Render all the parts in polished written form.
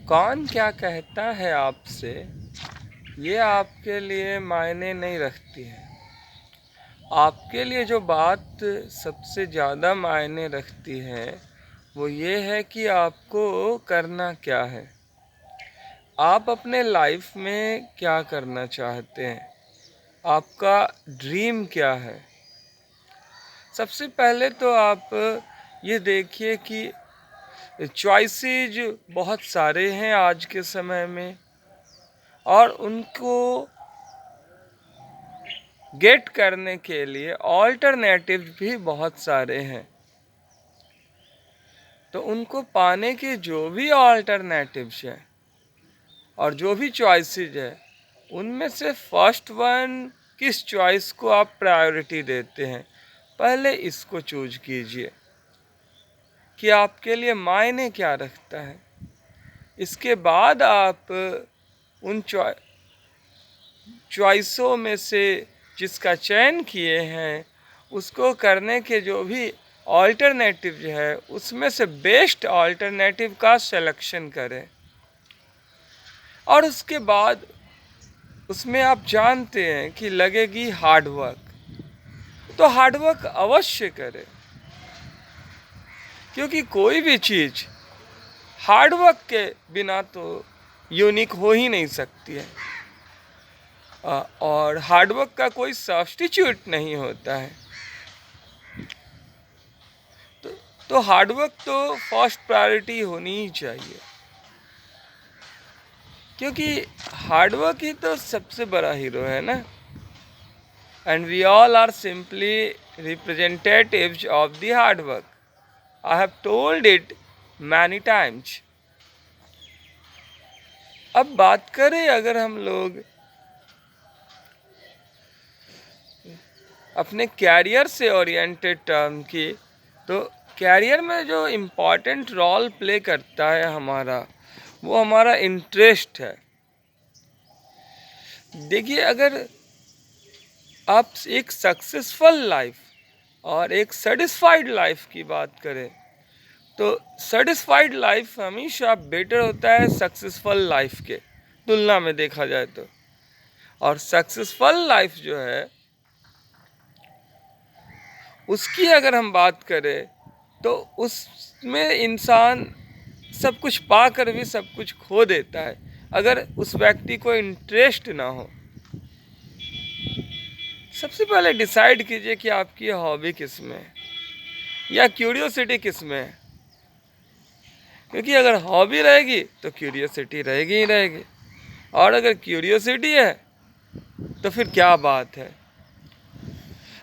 कौन क्या कहता है आपसे, ये आपके लिए मायने नहीं रखती है। आपके लिए जो बात सबसे ज़्यादा मायने रखती है वो ये है कि आपको करना क्या है। आप अपने लाइफ में क्या करना चाहते हैं, आपका ड्रीम क्या है। सबसे पहले तो आप ये देखिए कि चॉइसेस बहुत सारे हैं आज के समय में, और उनको गेट करने के लिए ऑल्टरनेटिव भी बहुत सारे हैं। तो उनको पाने के जो भी ऑल्टरनेटिव्स हैं और जो भी चॉइसेस है, उनमें से फर्स्ट वन किस चॉइस को आप प्रायोरिटी देते हैं, पहले इसको चूज कीजिए कि आपके लिए मायने क्या रखता है। इसके बाद आप उन चॉइसों में से जिसका चयन किए हैं उसको करने के जो भी ऑल्टरनेटिव है उसमें से बेस्ट ऑल्टरनेटिव का सिलेक्शन करें। और उसके बाद उसमें आप जानते हैं कि लगेगी हार्ड वर्क, तो हार्ड वर्क अवश्य करें, क्योंकि कोई भी चीज़ हार्ड वर्क के बिना तो यूनिक हो ही नहीं सकती है। और हार्डवर्क का कोई सब्स्टिट्यूट नहीं होता है। तो हार्डवर्क तो फर्स्ट प्रायोरिटी होनी ही चाहिए, क्योंकि हार्डवर्क ही तो सबसे बड़ा हीरो है ना। And we all are simply representatives of the hard work. I have told it many times. अब बात करें अगर हम लोग अपने कैरियर से ओरिएंटेड टर्म की, तो कैरियर में जो इम्पोर्टेंट रोल प्ले करता है हमारा, वो हमारा इंटरेस्ट है। देखिए, अगर आप एक सक्सेसफुल लाइफ और एक सेटिस्फाइड लाइफ की बात करें, तो सेटिस्फाइड लाइफ हमेशा बेटर होता है सक्सेसफुल लाइफ के तुलना में देखा जाए तो। और सक्सेसफुल लाइफ जो है उसकी अगर हम बात करें, तो उसमें इंसान सब कुछ पाकर भी सब कुछ खो देता है अगर उस व्यक्ति को इंटरेस्ट ना हो। सबसे पहले डिसाइड कीजिए कि आपकी हॉबी किस में है या क्यूरियोसिटी किस में है, क्योंकि अगर हॉबी रहेगी तो क्यूरियोसिटी रहेगी ही रहेगी, और अगर क्यूरियोसिटी है तो फिर क्या बात है।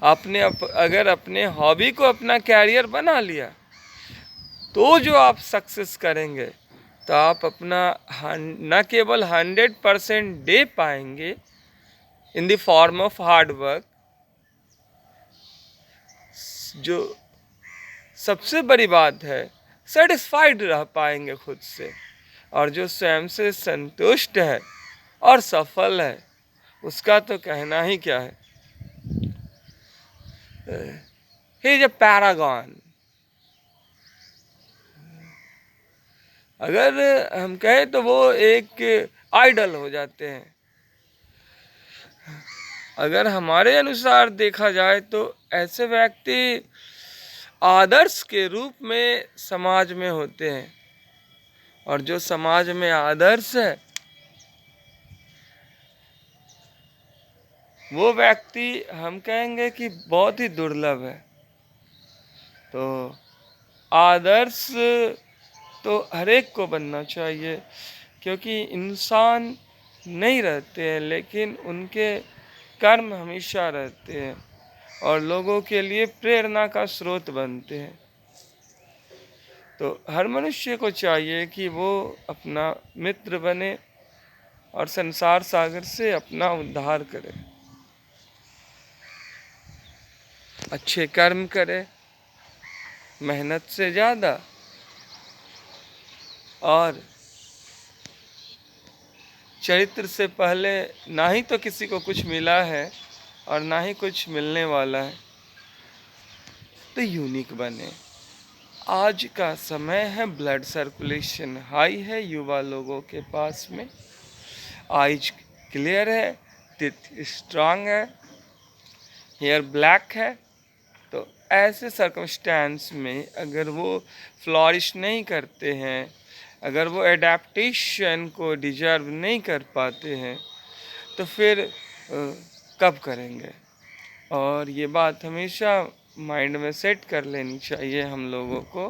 अगर अपने हॉबी को अपना कैरियर बना लिया, तो जो आप सक्सेस करेंगे, तो आप अपना न केवल 100% दे पाएंगे in the form of hard work, जो सबसे बड़ी बात है सेटिस्फाइड रह पाएंगे खुद से, और जो स्वयं से संतुष्ट है और सफल है उसका तो कहना ही क्या है। He is a Paragon. अगर हम कहें तो वो एक आइडल हो जाते हैं। अगर हमारे अनुसार देखा जाए तो ऐसे व्यक्ति आदर्श के रूप में समाज में होते हैं, और जो समाज में आदर्श है वो व्यक्ति हम कहेंगे कि बहुत ही दुर्लभ है। तो आदर्श तो हर एक को बनना चाहिए, क्योंकि इंसान नहीं रहते हैं लेकिन उनके कर्म हमेशा रहते हैं और लोगों के लिए प्रेरणा का स्रोत बनते हैं। तो हर मनुष्य को चाहिए कि वो अपना मित्र बने और संसार सागर से अपना उद्धार करे, अच्छे कर्म करे मेहनत से ज़्यादा, और चरित्र से पहले ना ही तो किसी को कुछ मिला है और ना ही कुछ मिलने वाला है, तो यूनिक बने। आज का समय है, ब्लड सर्कुलेशन हाई है युवा लोगों के पास में, आइज क्लियर है, टीथ स्ट्रांग है, हेयर ब्लैक है। तो ऐसे सर्कमस्टेंस में अगर वो फ्लॉरिश नहीं करते हैं, अगर वो एडेप्टेशन को डिजर्व नहीं कर पाते हैं, तो फिर कब करेंगे? और ये बात हमेशा माइंड में सेट कर लेनी चाहिए हम लोगों को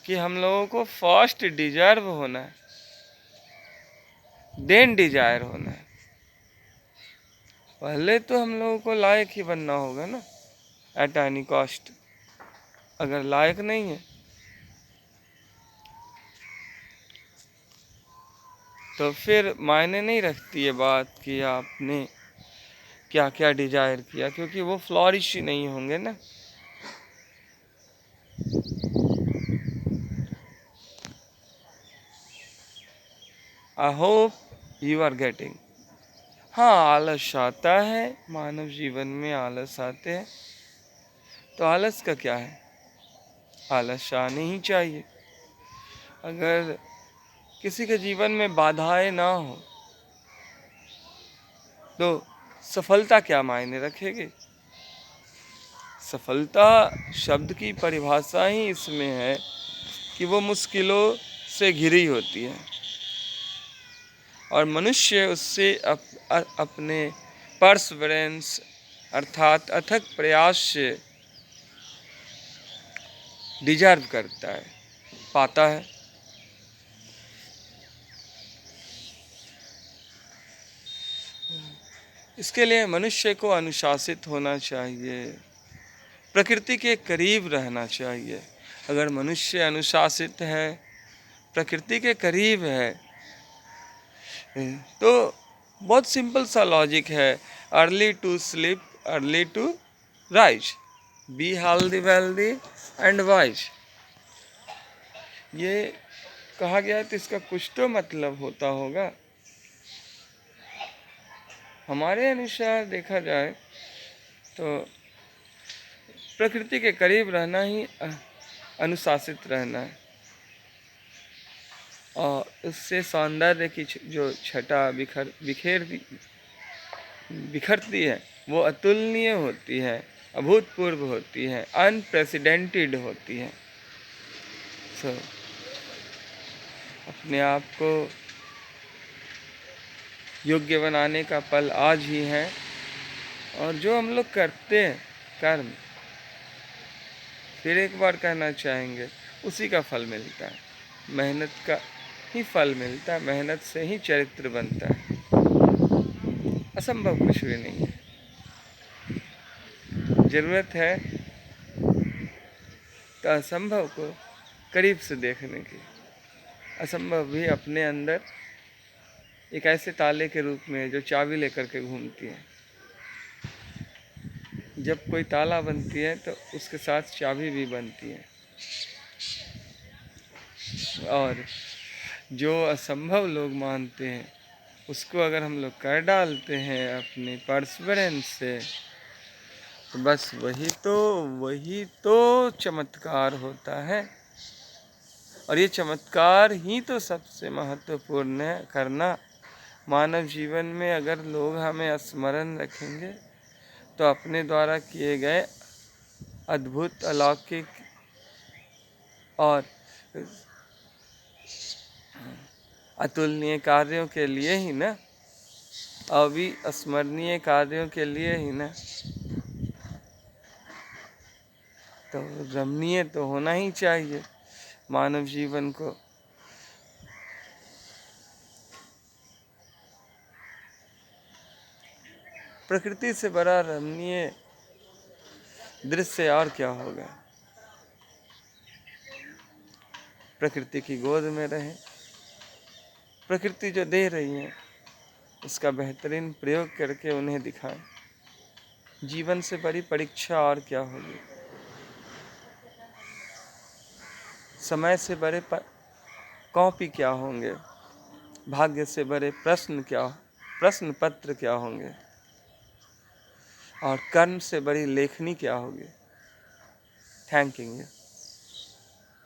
कि हम लोगों को फर्स्ट डिजर्व होना है, देन डिजायर होना है। पहले तो हम लोगों को लायक ही बनना होगा ना, एट एनी कॉस्ट। अगर लायक नहीं है तो फिर मायने नहीं रखती है बात कि आपने क्या क्या डिजायर किया, क्योंकि वो फ्लॉरिश ही नहीं होंगे ना। I hope you are getting. हाँ, आलस आता है, मानव जीवन में आलस आते हैं। तो आलस का क्या है? आलस आने ही चाहिए। अगर किसी के जीवन में बाधाएं ना हो तो सफलता क्या मायने रखेगी? सफलता शब्द की परिभाषा ही इसमें है कि वो मुश्किलों से घिरी होती है और मनुष्य उससे अपने परसवरेंस अर्थात अथक प्रयास से डिजर्व करता है, पाता है। इसके लिए मनुष्य को अनुशासित होना चाहिए, प्रकृति के करीब रहना चाहिए। अगर मनुष्य अनुशासित है, प्रकृति के करीब है, तो बहुत सिंपल सा लॉजिक है, early to sleep early to rise, be healthy wealthy and wise. ये कहा गया है तो इसका कुछ तो मतलब होता होगा। हमारे अनुसार देखा जाए तो प्रकृति के करीब रहना ही अनुशासित रहना है, और उससे सौंदर्य की जो छटा बिखरती है वो अतुलनीय होती है, अभूतपूर्व होती है, अनप्रेसिडेंटेड होती है। सो अपने आप को योग्य बनाने का पल आज ही है, और जो हम लोग करते हैं कर्म, फिर एक बार कहना चाहेंगे, उसी का फल मिलता है, मेहनत का ही फल मिलता है, मेहनत से ही चरित्र बनता है। असंभव कुछ भी नहीं है। जरूरत है तो असंभव को करीब से देखने की। असंभव भी अपने अंदर एक ऐसे ताले के रूप में है जो चाबी लेकर के घूमती है। जब कोई ताला बनती है तो उसके साथ चाबी भी बनती है, और जो असंभव लोग मानते हैं उसको अगर हम लोग कर डालते हैं अपने परसेवरेंस से, तो बस वही तो चमत्कार होता है। और ये चमत्कार ही तो सबसे महत्वपूर्ण है करना। मानव जीवन में अगर लोग हमें स्मरण रखेंगे तो अपने द्वारा किए गए अद्भुत, अलौकिक और अतुलनीय कार्यों के लिए ही ना, अविस्मरणीय कार्यों के लिए ही ना, तो रमणीय तो होना ही चाहिए मानव जीवन को। प्रकृति से बड़ा रमणीय दृश्य और क्या होगा? प्रकृति की गोद में रहें, प्रकृति जो दे रही है उसका बेहतरीन प्रयोग करके उन्हें दिखाएं। जीवन से बड़ी परीक्षा और क्या होगी? समय से बड़े कॉपी क्या होंगे? भाग्य से बड़े प्रश्न पत्र क्या होंगे? और कर्म से बड़ी लेखनी क्या होगी? Thank you.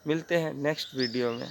मिलते हैं नेक्स्ट वीडियो में।